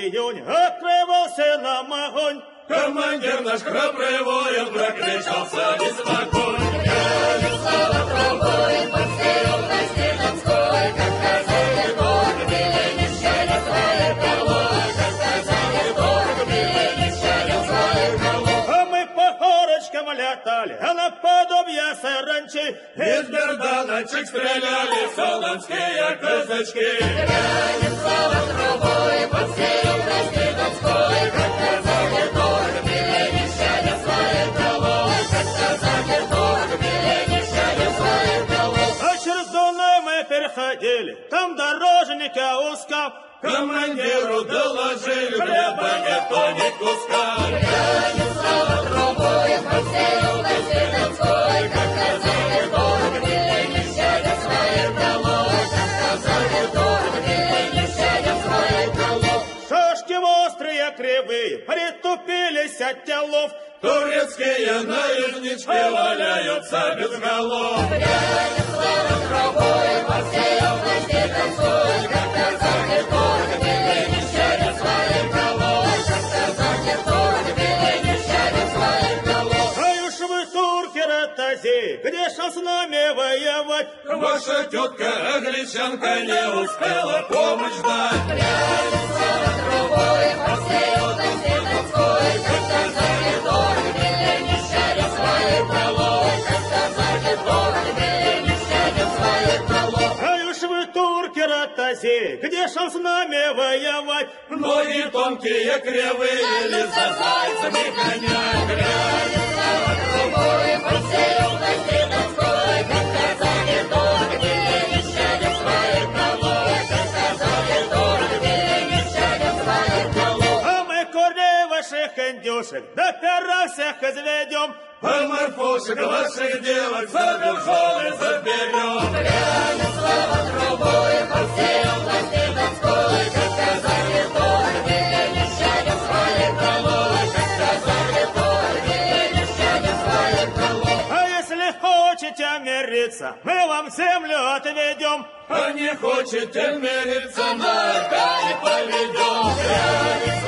июнь открывался нам огонь. Командир наш храбрый воин прокричался весь в огонь. Грянет слава трубой по всей области Донской, как казаки город били, не щадя своих голов, как казаки город били, не щадя своих голов. А мы по горочкам летали, а наподобие саранчи. Из берданочек стреляли солонские казачки. Грянет слава трубой по всей области Донской, как казаки город били, не щадя своих голов, как казаки город били, не щадя своих голов. А через Дунай мы переходили, там дорожники узко. Командиру доложили, хлеба нету ни куска. Грянет слава трубой по всей области Донской, как казаки город били, не щадя своих голов, как казаки город били, не щадя своих голов. Шашки острые, кривые, притупились от телов. Турецкие наезднички валяются без голов. Грянет слава трубой по всей области Донской, как казаки город били, не щадя своих голов, как казаки город били, не щадя своих голов. А уж вы, турки, ротази, где ж с нами воевать? Ваша тетка англичанка не успела помощь дать. Грянет слава трубой по всей области Донской, как казаки город били, не щадя своих голов, как казаки город били, не щадя своих голов. А уж вы, турки, ротази, где ж с нами воевать? Ноги тонкие, кривые, ли за зайцами гонять. Грянет слава трубой по всей области Донской, как казаки город били, не щадя своих голов, как казаки город били, не щадя своих голов. А мы корней ваших индюшек до пера всех изведем. А морфушек ваших девок за верховы заберем. Грянет слава трубой по всей области Донской, как казаки город били, не щадя своих голов, как казаки город били, не щадя своих голов. А если хотите мириться, мы вам землю отведем. А не хочете мириться, на Аркане поведем. Грянет